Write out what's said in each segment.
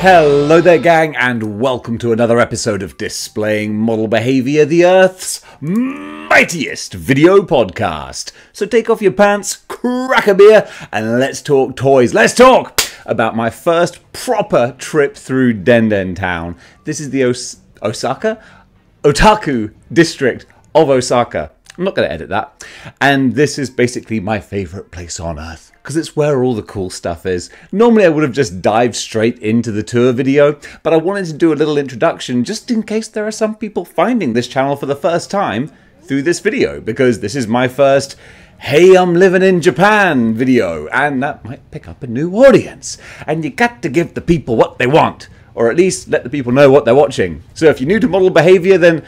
Hello there gang, and welcome to another episode of Displaying Model Behaviour, the Earth's mightiest video podcast. So take off your pants, crack a beer, and let's talk toys. Let's talk about my first proper trip through Den Town. This is the Osaka Otaku district of Osaka. I'm not going to edit that. And this is basically my favourite place on Earth, because it's where all the cool stuff is. Normally I would have just dived straight into the tour video, but I wanted to do a little introduction just in case there are some people finding this channel for the first time through this video, because this is my first "Hey, I'm living in Japan" video, and that might pick up a new audience. And you got to give the people what they want, or at least let the people know what they're watching. So if you're new to model behaviour, then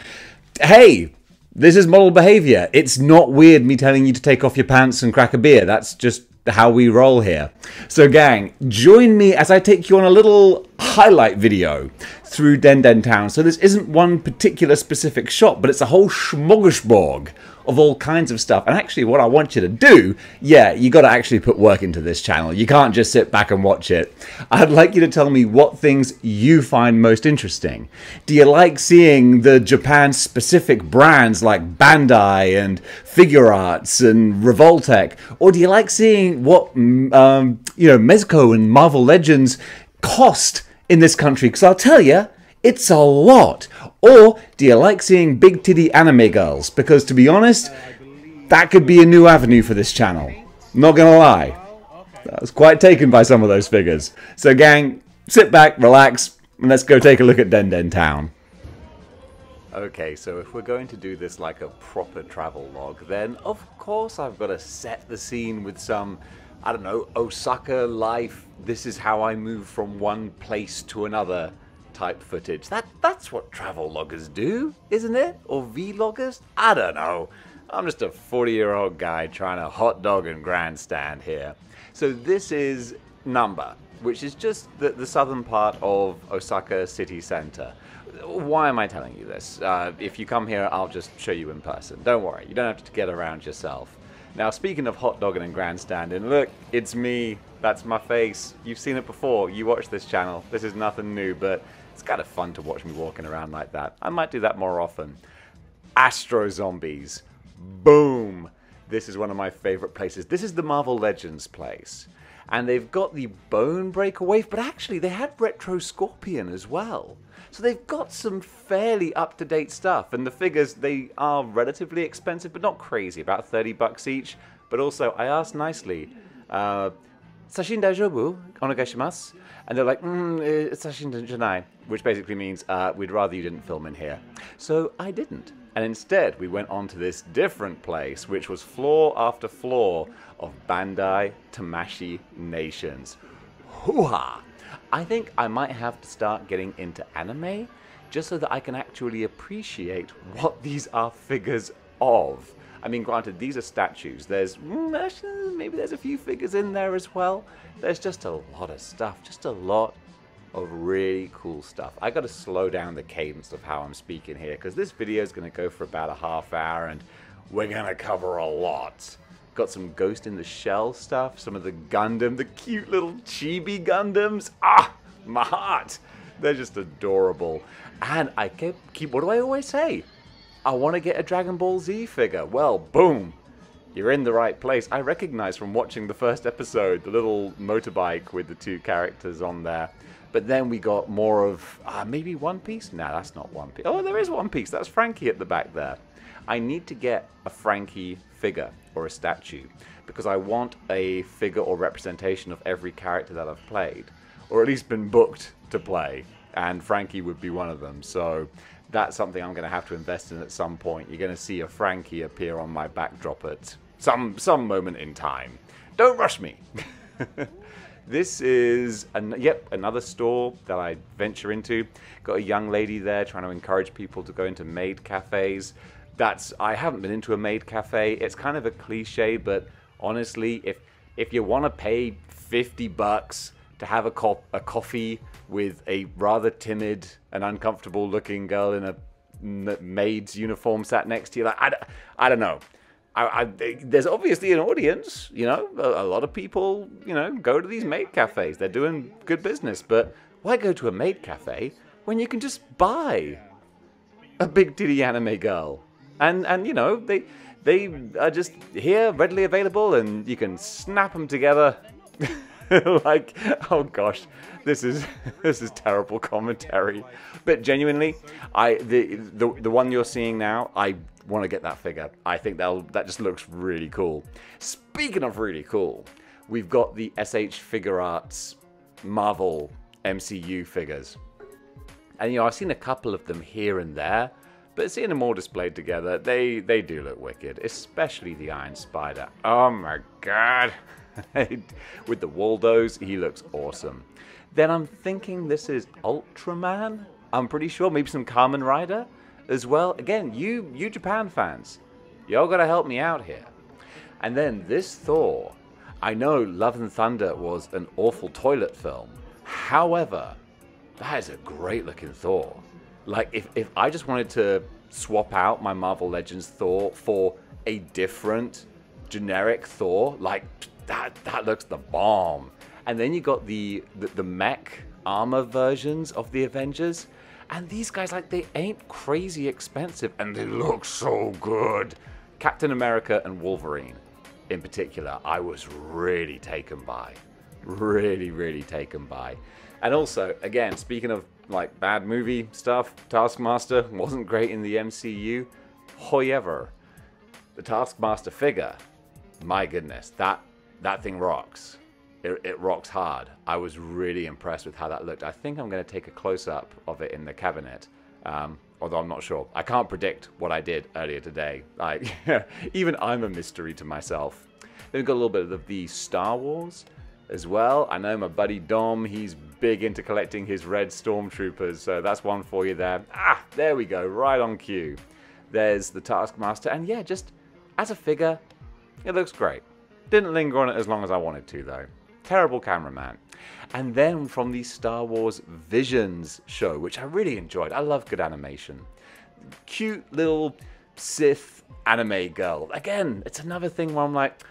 hey, this is model behaviour. It's not weird me telling you to take off your pants and crack a beer. That's just how we roll here. So gang, join me as I take you on a little highlight video through Den Town. So this isn't one particular specific shop, but it's a whole smorgasbord of all kinds of stuff. And actually what I want you to do, yeah, you got to actually put work into this channel. You can't just sit back and watch it. I'd like you to tell me what things you find most interesting. Do you like seeing the Japan specific brands like Bandai and Figure Arts and Revoltech? Or do you like seeing what Mezco and Marvel Legends cost in this country? Because I'll tell you, it's a lot. Or do you like seeing big titty anime girls? Because to be honest, that could be a new avenue for this channel. Not gonna lie. I was quite taken by some of those figures. So gang, sit back, relax, and let's go take a look at Den Town. Okay, so if we're going to do this like a proper travel log, then of course I've got to set the scene with some, I don't know, Osaka life. This is how I move from one place to another type footage. That's what travel loggers do, isn't it? Or vloggers? I don't know. I'm just a 40-year-old guy trying to hot dog and grandstand here. So this is Namba, which is just the southern part of Osaka city center. Why am I telling you this? If you come here, I'll just show you in person. Don't worry, you don't have to get around yourself. Now, speaking of hot dogging and grandstanding, look, it's me. That's my face. You've seen it before. You watch this channel. This is nothing new, but it's kind of fun to watch me walking around like that. I might do that more often. Astro Zombies. Boom. This is one of my favorite places. This is the Marvel Legends place. And they've got the Bone Breaker wave, but actually they had Retro Scorpion as well. So they've got some fairly up-to-date stuff. And the figures, they are relatively expensive, but not crazy. About 30 bucks each. But also, I asked nicely, Sashin daijoubu? Onegaishimasu? And they're like, sashin janai, which basically means, we'd rather you didn't film in here. So I didn't. And instead, we went on to this different place, which was floor after floor of Bandai Tamashii Nations. Hoo-ha! I think I might have to start getting into anime, just so that I can actually appreciate what these are figures of. I mean, granted, these are statues. There's, maybe there's a few figures in there as well. There's just a lot of stuff, just a lot of really cool stuff. I gotta slow down the cadence of how I'm speaking here, because this video is gonna go for about a half hour, and we're gonna cover a lot. Got some Ghost in the Shell stuff, some of the Gundam, the cute little chibi Gundams. Ah, my heart. They're just adorable. And I keep, what do I always say? I want to get a Dragon Ball Z figure. Well, boom. You're in the right place. I recognize from watching the first episode, the little motorbike with the two characters on there. But then we got more of, maybe One Piece? No, that's not One Piece. Oh, there is One Piece. That's Frankie at the back there. I need to get a Frankie figure or a statue, because I want a figure or representation of every character that I've played, or at least been booked to play, and Frankie would be one of them. So that's something I'm going to have to invest in at some point. You're going to see a Frankie appear on my backdrop at some moment in time. Don't rush me. This is, another store that I venture into. Got a young lady there trying to encourage people to go into maid cafes. I haven't been into a maid cafe. It's kind of a cliche, but honestly, if you want to pay 50 bucks to have a coffee with a rather timid and uncomfortable looking girl in a maid's uniform sat next to you, like, I don't know. There's obviously an audience, you know, a lot of people, you know, go to these maid cafes. They're doing good business, but Why go to a maid cafe when you can just buy a big titty anime girl? And you know, they are just here, readily available, and you can snap them together. Like, oh gosh, this is terrible commentary. But genuinely, the one you're seeing now, I want to get that figure. I think that just looks really cool. Speaking of really cool, we've got the SH Figure Arts Marvel MCU figures. And you know, I've seen a couple of them here and there, but seeing them all displayed together, they do look wicked, especially the Iron Spider. Oh my god. With the Waldos, he looks awesome. Then I'm thinking this is Ultraman. I'm pretty sure, maybe some Kamen Rider as well. Again, you Japan fans, y'all gotta help me out here. And then this Thor. I know Love and Thunder was an awful toilet film. However, that is a great looking Thor. Like, if I just wanted to swap out my Marvel Legends Thor for a different generic Thor, like, that looks the bomb. And then you got the mech armor versions of the Avengers, and these guys, like, they ain't crazy expensive, and they look so good. Captain America and Wolverine, in particular, I was really taken by. Really taken by. And also, again, speaking of, like, bad movie stuff, Taskmaster wasn't great in the MCU. However, the Taskmaster figure, my goodness, that thing rocks. It rocks hard. I was really impressed with how that looked. I think I'm going to take a close-up of it in the cabinet, although I'm not sure. I can't predict what I did earlier today. Even I'm a mystery to myself. Then we've got a little bit of the Star Wars as well. I know my buddy Dom, he's big into collecting his red stormtroopers, so that's one for you there. Ah, there we go, right on cue. There's the Taskmaster, and yeah, just as a figure, it looks great. Didn't linger on it as long as I wanted to, though. Terrible cameraman. And then from the Star Wars Visions show, which I really enjoyed. I love good animation. Cute little Sith anime girl. Again, it's another thing where I'm like,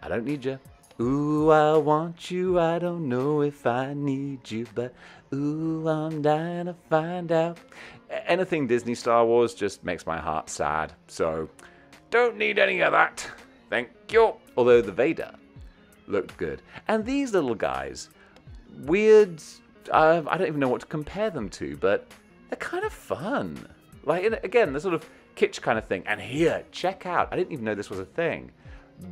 I don't need you. Ooh, I want you. I don't know if I need you, but ooh, I'm dying to find out. Anything Disney Star Wars just makes my heart sad. So, don't need any of that. Thank you. Although the Vader looked good. And these little guys, weird, I don't even know what to compare them to, but they're kind of fun. Like, again, the sort of kitsch kind of thing. And here, check out, I didn't even know this was a thing.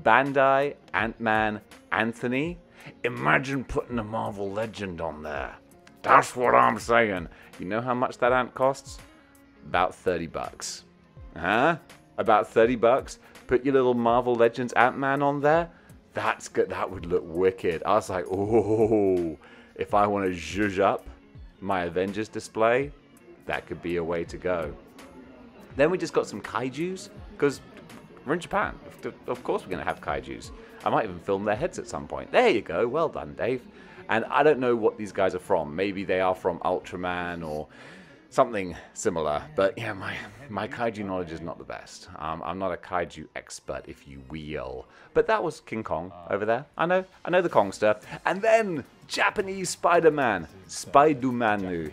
Bandai, Ant-Man, Anthony. Imagine putting a Marvel Legend on there. That's what I'm saying. You know how much that ant costs? About 30 bucks. Huh? About 30 bucks? Put your little Marvel Legends Ant-Man on there? That's good. That would look wicked. I was like, oh, if I want to zhuzh up my Avengers display, that could be a way to go. Then we just got some kaijus, because we're in Japan. Of course we're going to have kaijus. I might even film their heads at some point. There you go. Well done, Dave. And I don't know what these guys are from. Maybe they are from Ultraman or something similar. But yeah, my kaiju knowledge is not the best. I'm not a kaiju expert, if you will. But that was King Kong over there. I know the Kong stuff. And then Japanese Spider-Man, Spider-Manu.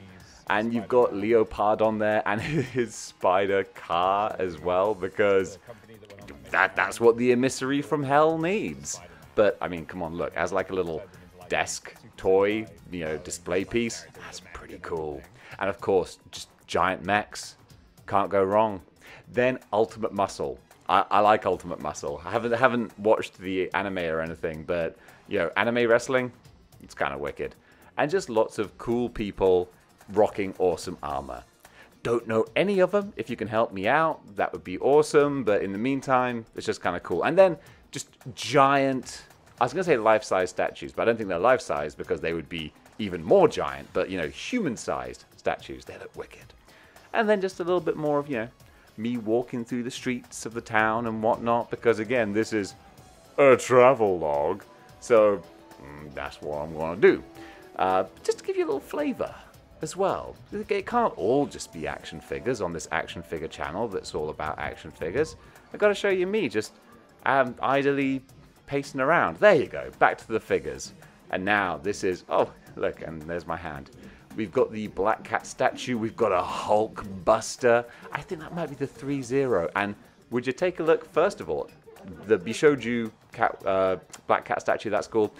And you've got Leopard on there and his spider car as well, because that's what the emissary from hell needs. But I mean, come on, look, as like a little desk toy, you know, display piece, that's pretty cool. And of course, just giant mechs, can't go wrong. Then Ultimate Muscle. I like Ultimate Muscle. I haven't watched the anime or anything, but you know, anime wrestling, it's kind of wicked. And just lots of cool people rocking awesome armor. Don't know any of them. If you can help me out, that would be awesome. But in the meantime, it's just kind of cool. And then just giant, I was going to say life-size statues, but I don't think they're life-size because they would be even more giant. But, you know, human-sized statues, they look wicked. And then just a little bit more of, you know, me walking through the streets of the town and whatnot. Because, again, this is a travel log. So that's what I'm going to do. Just to give you a little flavor as well. It can't all just be action figures on this action figure channel that's all about action figures. I've got to show you me just idly pacing around. There you go, back to the figures. And now this is, oh, look, and there's my hand. We've got the Black Cat statue. We've got a Hulk Buster. I think that might be the 3-0. And would you take a look, first of all, the Bishoju Black Cat statue, that's called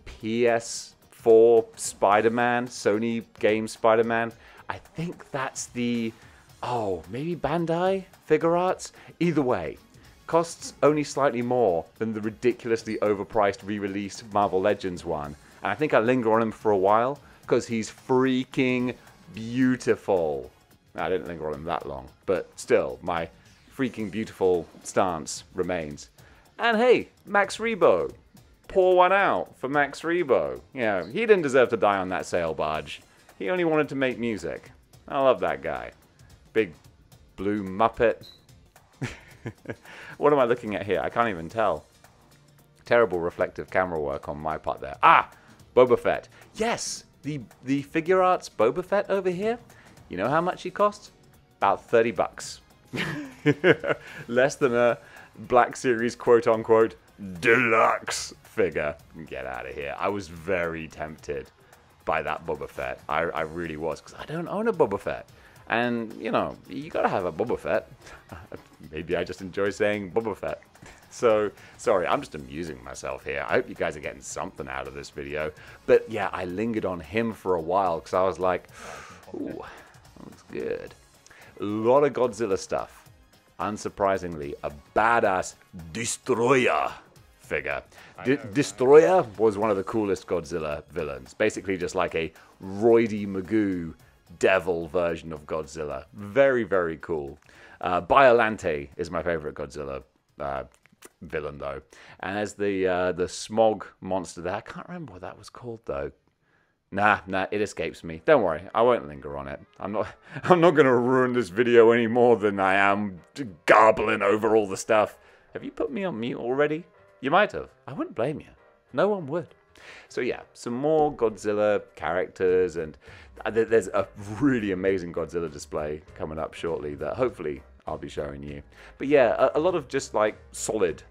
PS4 Spider-Man, Sony game Spider-Man. I think that's the, maybe Bandai Figure Arts? Either way, costs only slightly more than the ridiculously overpriced re-released Marvel Legends one. And I think I linger on him for a while because he's freaking beautiful. I didn't linger on him that long, but still, my freaking beautiful stance remains. And hey, Max Rebo. Pour one out for Max Rebo. Yeah, he didn't deserve to die on that sail barge. He only wanted to make music. I love that guy. Big blue Muppet. What am I looking at here? I can't even tell. Terrible reflective camera work on my part there. Ah! Boba Fett. Yes! The figure arts Boba Fett over here. You know how much he costs? About $30. Less than a Black Series quote-unquote deluxe figure. Get out of here. I was very tempted by that Boba Fett. I really was, because I don't own a Boba Fett. And, you know, you gotta have a Boba Fett. Maybe I just enjoy saying Boba Fett. So, sorry, I'm just amusing myself here. I hope you guys are getting something out of this video. But yeah, I lingered on him for a while, because I was like, ooh, that looks good. A lot of Godzilla stuff. Unsurprisingly, a badass Destroyer figure. Destroyer was one of the coolest Godzilla villains. Basically just like a roidy Magoo devil version of Godzilla. Very, very cool. Biolante is my favorite Godzilla villain, though. And as the smog monster there, I can't remember what that was called, though. Nah, it escapes me. Don't worry, I won't linger on it. I'm not gonna ruin this video any more than I am garbling over all the stuff. Have you put me on mute already? You might have. I wouldn't blame you. No one would. So yeah, some more Godzilla characters, and there's a really amazing Godzilla display coming up shortly that hopefully I'll be showing you. But yeah, a lot of just like solid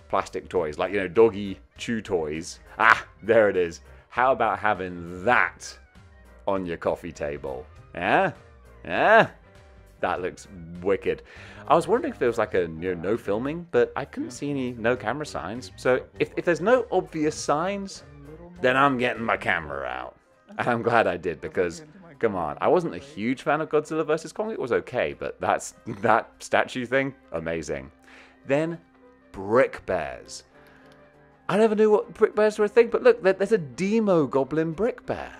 plastic toys, like, you know, doggy chew toys. Ah, there it is. How about having that on your coffee table? Yeah? Yeah? That looks wicked. I was wondering if there was like a no filming, but I couldn't see any no camera signs. So if there's no obvious signs, then I'm getting my camera out. And I'm glad I did, because, come on, I wasn't a huge fan of Godzilla vs. Kong. It was okay, but that statue thing, amazing. Then, brick bears. I never knew what brick bears were a thing, but look, there's a Demo Goblin brick bear.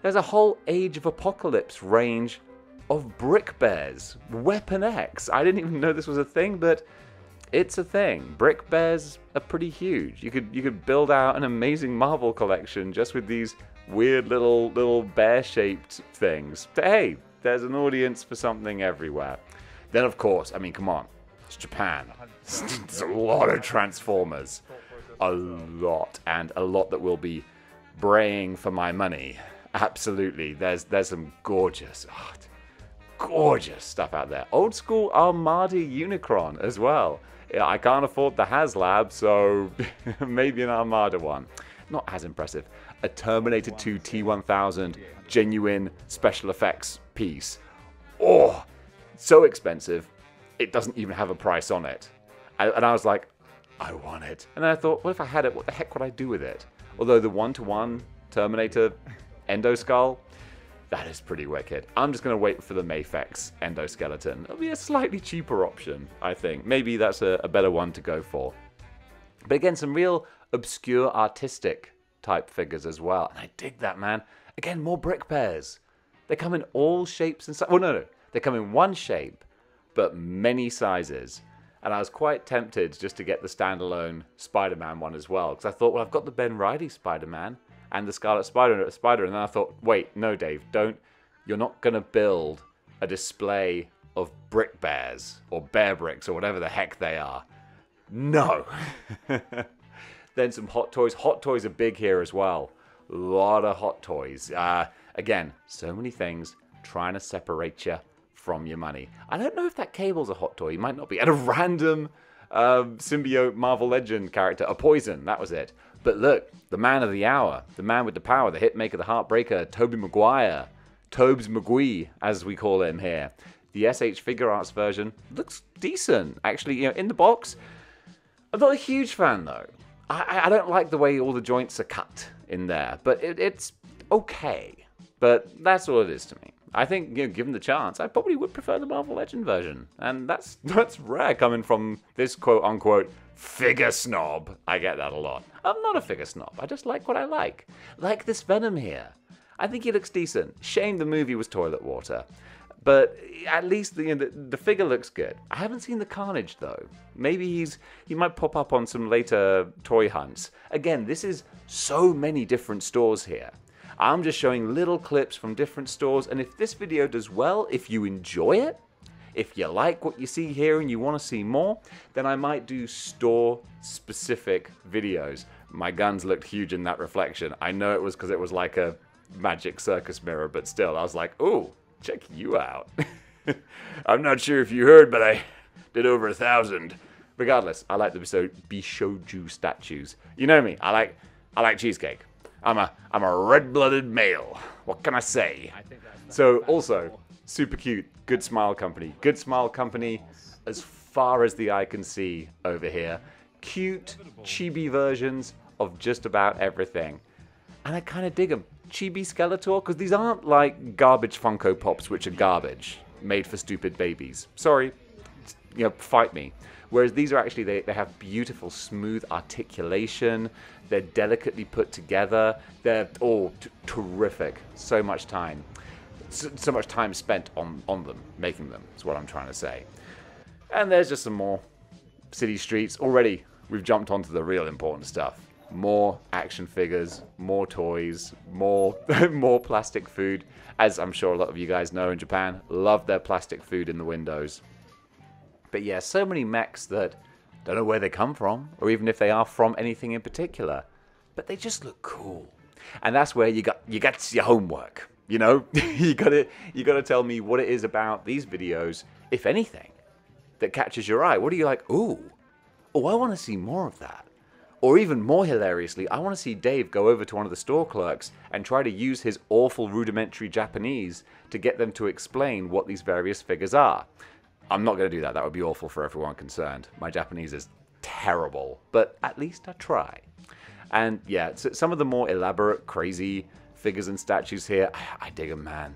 There's a whole Age of Apocalypse range of brick bears. Weapon X. I didn't even know this was a thing, but it's a thing. Brick bears are pretty huge. You could build out an amazing Marvel collection just with these weird little bear-shaped things. But hey, there's an audience for something everywhere. Then, of course, I mean, come on, it's Japan. There's a lot of Transformers. A lot, and a lot that will be braying for my money. Absolutely. There's some gorgeous stuff out there. Old school Armada Unicron as well. Yeah, I can't afford the HasLab, so maybe an Armada one. Not as impressive. A Terminator 2 T-1000 genuine special effects piece. Oh, so expensive, it doesn't even have a price on it. And I was like, I want it. And then I thought, what if I had it? What the heck would I do with it? Although the one-to-one Terminator endoskull, that is pretty wicked. I'm just going to wait for the Mafex endoskeleton. It'll be a slightly cheaper option, I think. Maybe that's a better one to go for. But again, some real obscure artistic type figures as well. And I dig that, man. Again, more brick bears. They come in all shapes and sizes. Well, no. They come in one shape, but many sizes. And I was quite tempted just to get the standalone Spider-Man one as well. Because I thought, well, I've got the Ben Reilly Spider-Man and the Scarlet Spider. And then I thought, wait, no, Dave, don't. You're not going to build a display of brick bears or bear bricks or whatever the heck they are. No. Then some Hot Toys. Hot Toys are big here as well. A lot of Hot Toys. Again, so many things trying to separate you from your money. I don't know if that cable's a Hot Toy. It might not be. And a random symbiote Marvel Legend character, a Poison, that was it. But look, the man of the hour, the man with the power, the hitmaker, the heartbreaker, Tobey Maguire, Tobes McGuee, as we call him here. The SH Figure Arts version looks decent. Actually, you know, in the box, I'm not a huge fan though. I don't like the way all the joints are cut in there, but it's okay. But that's all it is to me. I think, you know, given the chance, I probably would prefer the Marvel Legend version. And that's rare coming from this quote-unquote figure snob. I get that a lot. I'm not a figure snob. I just like what I like. Like this Venom here. I think he looks decent. Shame the movie was toilet water. But at least the figure looks good. I haven't seen the Carnage though. Maybe he might pop up on some later toy hunts. Again, this is so many different stores here. I'm just showing little clips from different stores, and if this video does well, if you enjoy it, if you like what you see here and you want to see more, then I might do store-specific videos. My guns looked huge in that reflection. I know it was because it was like a magic circus mirror, but still, I was like, ooh, check you out. I'm not sure if you heard, but I did over 1,000. Regardless, I like the Bishoju statues. You know me, I like cheesecake. I'm a red-blooded male. What can I say? So also, super cute, Good Smile Company. Good Smile Company as far as the eye can see over here. Cute, chibi versions of just about everything. And I kind of dig them. Chibi Skeletor, because these aren't like garbage Funko Pops, which are garbage, made for stupid babies. Sorry, you know, fight me. Whereas these are actually, they have beautiful, smooth articulation. They're delicately put together. They're all terrific. So much time. So much time spent on them, making them, is what I'm trying to say. And there's just some more city streets. Already, we've jumped onto the real important stuff. More action figures, more toys, more plastic food. As I'm sure a lot of you guys know in Japan, love their plastic food in the windows. But yeah, so many mechs that don't know where they come from, or even if they are from anything in particular, but they just look cool. And that's where you got your homework. You know, you gotta tell me what it is about these videos, if anything, that catches your eye. What are you like? Ooh, oh, I want to see more of that. Or even more hilariously, I want to see Dave go over to one of the store clerks and try to use his awful rudimentary Japanese to get them to explain what these various figures are. I'm not going to do that. That would be awful for everyone concerned. My Japanese is terrible, but at least I try. And yeah, so some of the more elaborate, crazy figures and statues here, I dig them, man.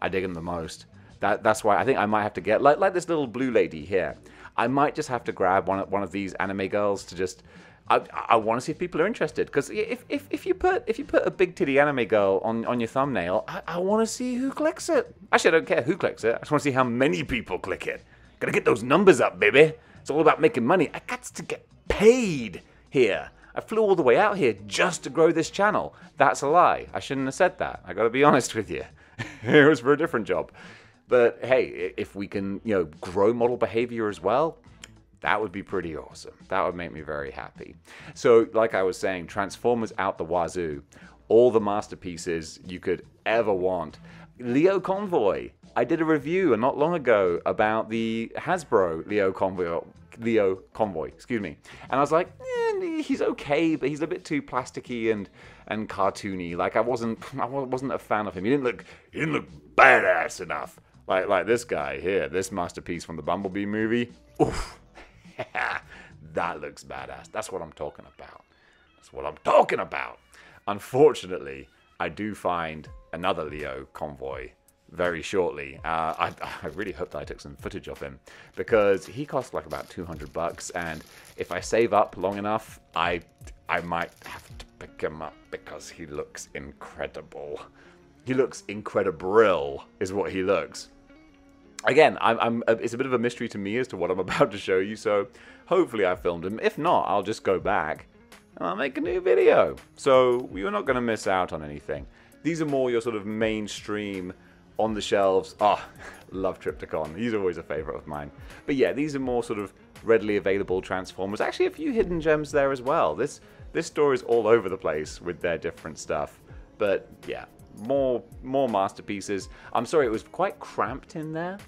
I dig them the most. That's why I think I might have to get, like this little blue lady here. I might just have to grab one of these anime girls to just... I want to see if people are interested, because if you put a big titty anime girl on your thumbnail, I want to see who clicks it. Actually, I don't care who clicks it. I just want to see how many people click it. Gotta get those numbers up, baby. It's all about making money. I got to get paid here. I flew all the way out here just to grow this channel. That's a lie. I shouldn't have said that. I gotta be honest with you. It was for a different job. But hey, if we can, you know, grow model behavior as well, that would be pretty awesome. That would make me very happy. So, like I was saying, Transformers out the wazoo. All the masterpieces you could ever want. Leo Convoy. I did a review not long ago about the Hasbro Leo Convoy, excuse me. And I was like, he's okay, but he's a bit too plasticky and cartoony. Like I wasn't a fan of him. He didn't look badass enough. Like this guy here, this masterpiece from the Bumblebee movie. Oof. That looks badass. That's what I'm talking about. That's what I'm talking about. Unfortunately, I do find another Leo Convoy very shortly. I really hope that I took some footage of him, because he cost like about $200, and if I save up long enough, I might have to pick him up because he looks incredible. He looks incredible, is what he looks. Again, it's a bit of a mystery to me as to what I'm about to show you, so hopefully I filmed him. If not, I'll just go back and I'll make a new video. So you're not going to miss out on anything. These are more your sort of mainstream, on the shelves. Ah, love Triptychon. He's always a favorite of mine. But yeah, these are more sort of readily available Transformers. Actually, a few hidden gems there as well. This store is all over the place with their different stuff. But yeah, more masterpieces. I'm sorry, it was quite cramped in there.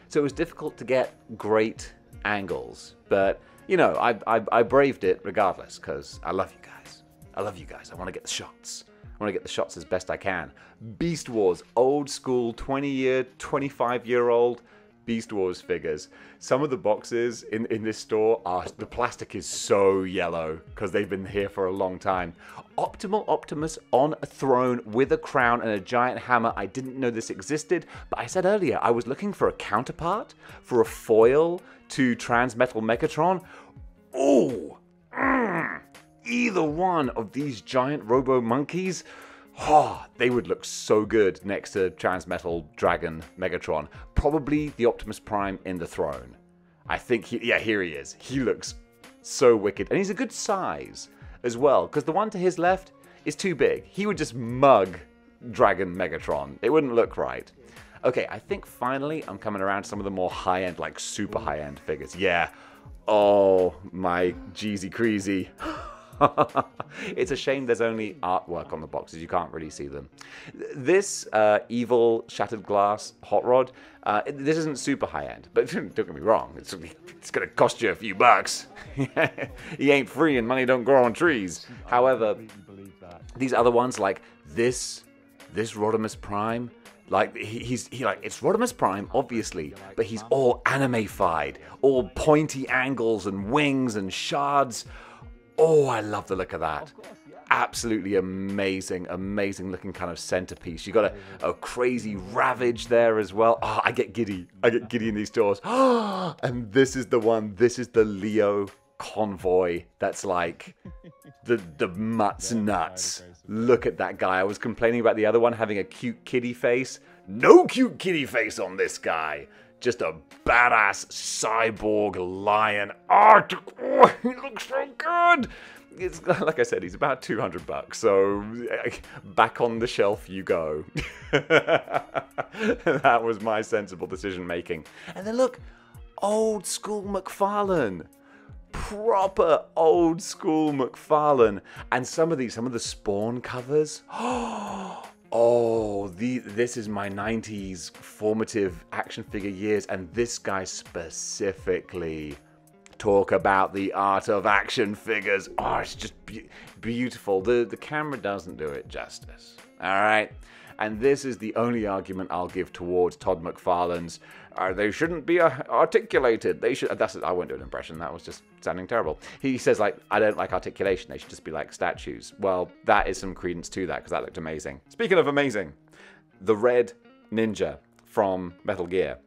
So it was difficult to get great angles, but you know, I braved it regardless because I love you guys. I love you guys. I want to get the shots. I want to get the shots as best I can. Beast Wars, old school, 20-year, 25-year-old Beast Wars figures. Some of the boxes in this store are, the plastic is so yellow because they've been here for a long time. Optimal Optimus on a throne with a crown and a giant hammer. I didn't know this existed, but I said earlier I was looking for a counterpart, for a foil to Transmetal Megatron. Oh, either one of these giant robo monkeys, oh, they would look so good next to Transmetal Dragon Megatron. Probably the Optimus Prime in the throne. I think, yeah, here he is. He looks so wicked. And he's a good size as well, because the one to his left is too big. He would just mug Dragon Megatron. It wouldn't look right. Okay, I think finally I'm coming around to some of the more high-end, like super high-end figures. Yeah. Oh, my Jeezy Creasy. It's a shame there's only artwork on the boxes. You can't really see them. This evil shattered glass hot rod, this isn't super high-end, but don't get me wrong, it's going to cost you a few bucks. He ain't free and money don't grow on trees. However, these other ones, like this Rodimus Prime, like he's it's Rodimus Prime, obviously, but he's all anime-fied, all pointy angles and wings and shards. Oh, I love the look of that. Absolutely amazing, amazing looking kind of centerpiece. You got a crazy Ravage there as well. Oh, I get giddy. I get giddy in these doors. And this is the one. This is the Leo convoy. That's like the mutts nuts. Look at that guy. I was complaining about the other one having a cute kitty face. No cute kitty face on this guy. Just a badass cyborg lion. Oh, he looks so good. It's, like I said, he's about 200 bucks. So back on the shelf you go. That was my sensible decision making. And then look, old school McFarlane. Proper old school McFarlane. And some of the Spawn covers. Oh, this is my 90s formative action figure years, and this guy specifically. Talk about the art of action figures. Oh, it's just beautiful. The camera doesn't do it justice. All right? And this is the only argument I'll give towards Todd McFarlane's. They shouldn't be articulated. They should. I won't do an impression. That was just sounding terrible. He says, like, I don't like articulation. They should just be like statues. Well, that is some credence to that because that looked amazing. Speaking of amazing, the red ninja from Metal Gear.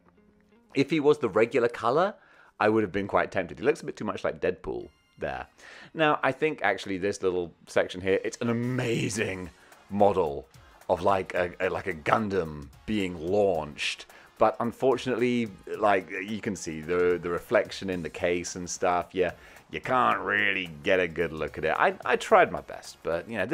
If he was the regular color, I would have been quite tempted. He looks a bit too much like Deadpool there. Now, I think actually this little section here, it's an amazing model of like a Gundam being launched. But unfortunately, like you can see the reflection in the case and stuff. Yeah, you can't really get a good look at it. I tried my best, but you know,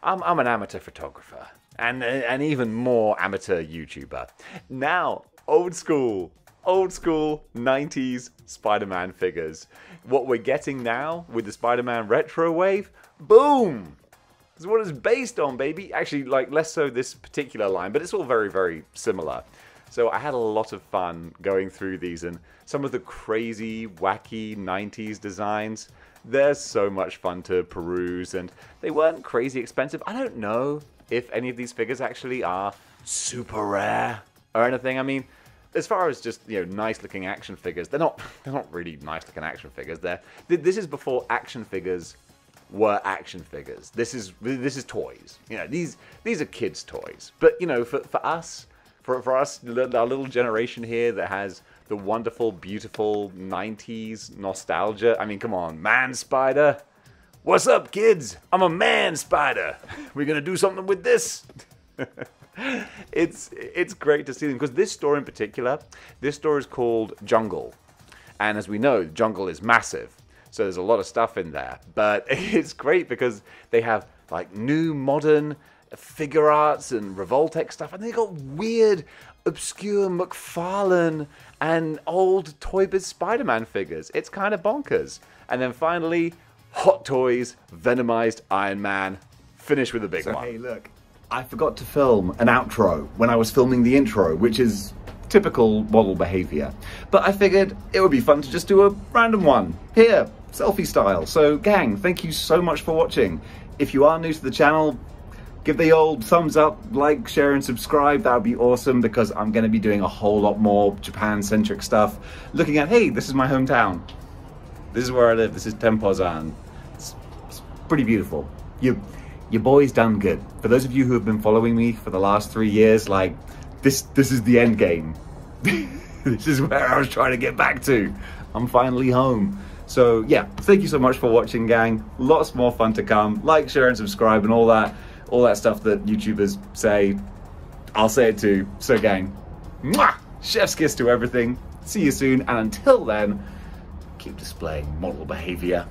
I'm an amateur photographer and even more amateur YouTuber. Now, old school 90s Spider-Man figures. What we're getting now with the Spider-Man retro wave, boom! Is what it's based on, baby. Actually, like less so this particular line, but it's all very, very similar. So I had a lot of fun going through these and some of the crazy, wacky 90s designs. They're so much fun to peruse and they weren't crazy expensive. I don't know if any of these figures actually are super rare or anything. I mean, as far as just, you know, nice looking action figures, they're not really nice looking action figures. This is before action figures were action figures. This is toys. You know, these are kids' toys. But you know, for us, our little generation here that has the wonderful, beautiful 90s nostalgia. I mean, come on, Man Spider. What's up, kids? I'm a Man Spider. We're gonna do something with this. It's great to see them because this store in particular, this store is called Jungle, and as we know, Jungle is massive. So there's a lot of stuff in there, but it's great because they have like new modern figure arts and Revoltech stuff, and they got weird, obscure McFarlane and old Toy Biz Spider-Man figures. It's kind of bonkers. And then finally, Hot Toys, Venomized Iron Man. Finish with a big one. Hey, look, I forgot to film an outro when I was filming the intro, which is typical model behaviour. But I figured it would be fun to just do a random one, here, selfie style. So gang, thank you so much for watching. If you are new to the channel, give the old thumbs up, like, share and subscribe. That would be awesome, because I'm going to be doing a whole lot more Japan-centric stuff. Looking at, hey, this is my hometown. This is where I live. This is Tenpozan. It's pretty beautiful. Your boy's done good. For those of you who have been following me for the last 3 years, like, this is the end game. This is where I was trying to get back to. I'm finally home. So yeah, thank you so much for watching, gang. Lots more fun to come. Like, share and subscribe and all that stuff that YouTubers say. I'll say it too. So gang, mwah! Chef's kiss to everything. See you soon, and until then, keep displaying model behavior.